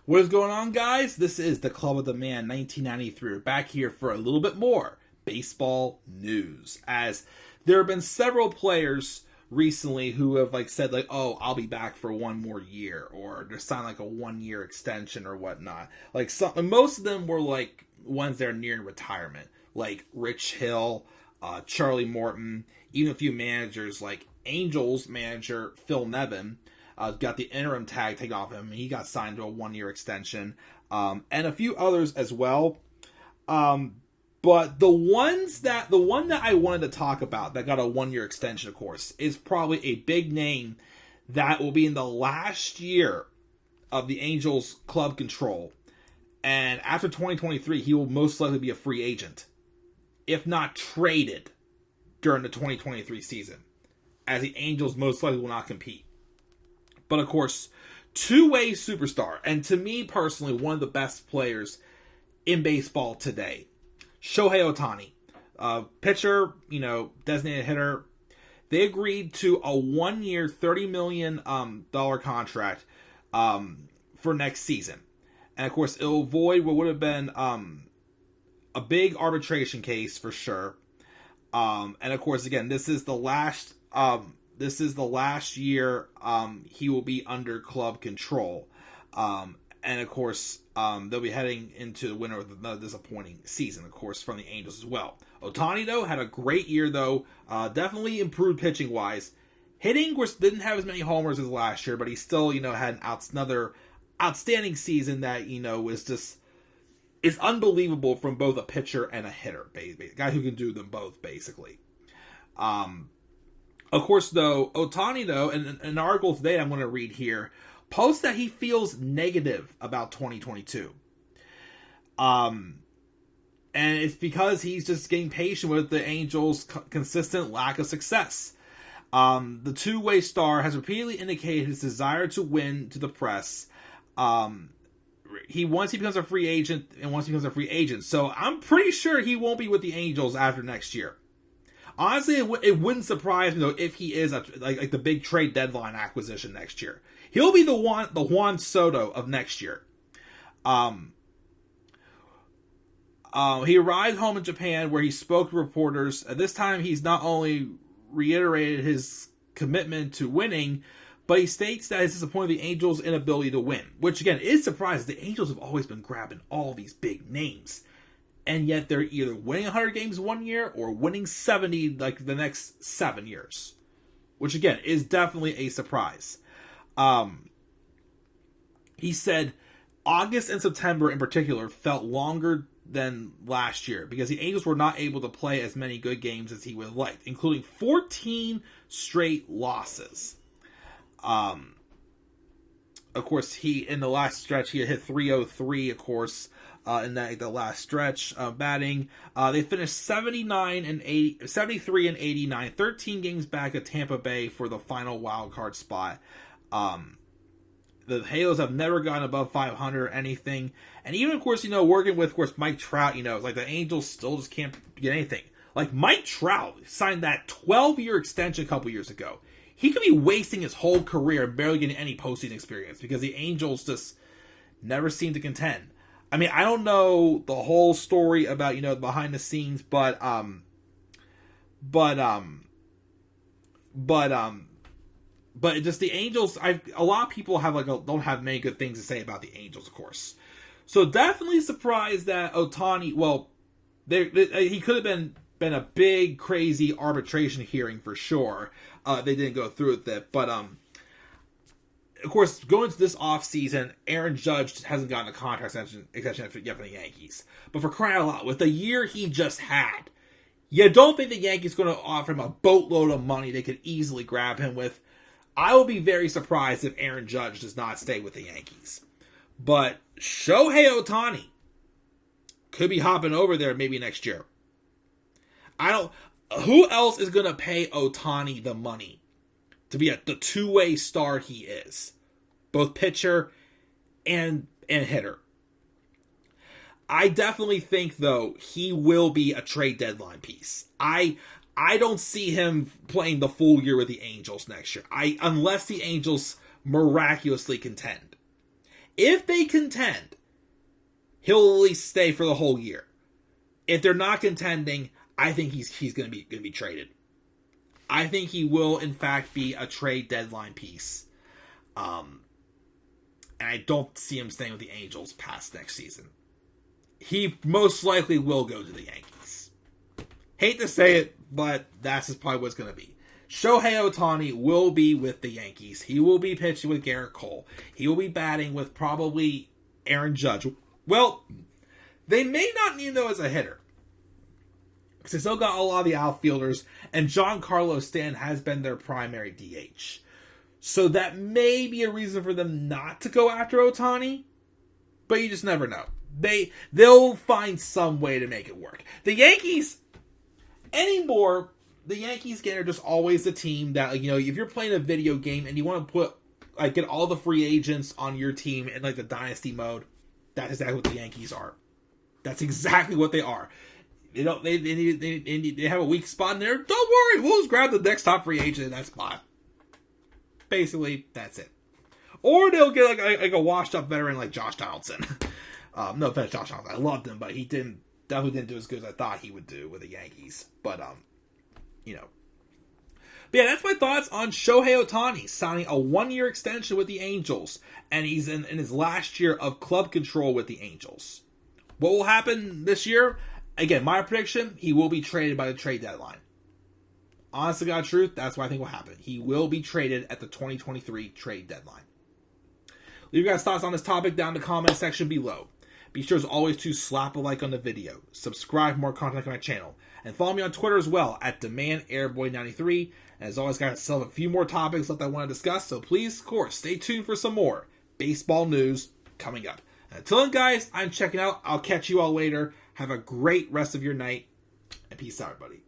What is going on, guys? This is the Club of the Man 1993. We're back here for a little bit more baseball news, as there have been several players recently who have said oh, I'll be back for one more year, or they're signing a 1-year extension or whatnot. Most of them were ones that are nearing retirement, like Rich Hill, Charlie Morton, even a few managers like Angels manager Phil Nevin. Got the interim tag taken off him. He got signed to a 1-year extension. And a few others as well. But the one that I wanted to talk about that got a 1-year extension, of course, is probably a big name that will be in the last year of the Angels club control. And after 2023, he will most likely be a free agent, if not traded during the 2023 season, as the Angels most likely will not compete. But of course, two-way superstar, and to me personally, one of the best players in baseball today, Shohei Ohtani, pitcher, designated hitter. They agreed to a 1-year, $30 million contract for next season, and of course, it will avoid what would have been a big arbitration case for sure. And of course, again, this is the last. This is the last year he will be under club control. And of course, they'll be heading into the winter with another disappointing season, of course, from the Angels as well. Ohtani, though, had a great year, though. Definitely improved pitching-wise. Hitting, of course, didn't have as many homers as last year, but he still, had another outstanding season that, is unbelievable from both a pitcher and a hitter. A guy who can do them both, basically. Of course, though, Ohtani, though, in an article today I'm going to read here, posts that he feels negative about 2022. And it's because he's just getting patient with the Angels' consistent lack of success. The two-way star has repeatedly indicated his desire to win to the press. Once he becomes a free agent, so I'm pretty sure he won't be with the Angels after next year. Honestly, it wouldn't surprise me though if he is like the big trade deadline acquisition next year. He'll be the Juan Soto of next year. He arrived home in Japan where he spoke to reporters. At this time, he's not only reiterated his commitment to winning, but he states that he's disappointed in the Angels' inability to win. Which again is surprising. The Angels have always been grabbing all these big names. And yet they're either winning 100 games 1 year or winning 70 the next 7 years. Which again is definitely a surprise. He said August and September in particular felt longer than last year because the Angels were not able to play as many good games as he would have liked, including 14 straight losses. Of course, in the last stretch, he had hit 303, of course, in the last stretch batting. They finished 73 and 89, 13 games back at Tampa Bay for the final wild card spot. The Halos have never gotten above 500 or anything. And even, of course, working with, of course, Mike Trout, the Angels still just can't get anything. Mike Trout signed that 12-year extension a couple years ago. He could be wasting his whole career and barely getting any postseason experience because the Angels just never seem to contend. I mean, I don't know the whole story about, behind the scenes, but just the Angels, a lot of people have don't have many good things to say about the Angels, of course. So definitely surprised that Ohtani, he could have been a big, crazy arbitration hearing for sure. They didn't go through with it, but of course, going into this offseason, Aaron Judge hasn't gotten a contract extension yet for the Yankees. But for crying out loud, with the year he just had, you don't think the Yankees are going to offer him a boatload of money they could easily grab him with? I will be very surprised if Aaron Judge does not stay with the Yankees. But Shohei Ohtani could be hopping over there maybe next year. Who else is going to pay Ohtani the money to be the two-way star he is? Both pitcher and hitter. I definitely think, though, he will be a trade deadline piece. I don't see him playing the full year with the Angels next year. Unless the Angels miraculously contend. If they contend, he'll at least stay for the whole year. If they're not contending, I think he's going to be traded. I think he will, in fact, be a trade deadline piece. And I don't see him staying with the Angels past next season. He most likely will go to the Yankees. Hate to say it, but that's probably what it's going to be. Shohei Ohtani will be with the Yankees. He will be pitching with Garrett Cole. He will be batting with probably Aaron Judge. Well, they may not need him, though, as a hitter. Because they still got a lot of the outfielders, and Giancarlo Stanton has been their primary DH. So that may be a reason for them not to go after Ohtani, but you just never know. They'll find some way to make it work. The Yankees, anymore, the Yankees are just always the team that, if you're playing a video game and you want to get all the free agents on your team in the dynasty mode, that's exactly what the Yankees are. That's exactly what they are. They have a weak spot in there. Don't worry, we'll just grab the next top free agent in that spot. Basically, that's it. Or they'll get a washed up veteran like Josh Donaldson. No offense, Josh Donaldson. I loved him, but he definitely didn't do as good as I thought he would do with the Yankees. But But yeah, that's my thoughts on Shohei Ohtani signing a 1-year extension with the Angels. And he's in his last year of club control with the Angels. What will happen this year? Again, my prediction, he will be traded by the trade deadline. Honest to God truth, that's what I think will happen. He will be traded at the 2023 trade deadline. Leave your guys' thoughts on this topic down in the comment section below. Be sure as always to slap a like on the video, subscribe for more content on my channel, and follow me on Twitter as well at DemandAirboy93. And as always, guys, I still have a few more topics that I want to discuss, so please, of course, stay tuned for some more baseball news coming up. Until then, guys, I'm checking out. I'll catch you all later. Have a great rest of your night, and peace out, everybody.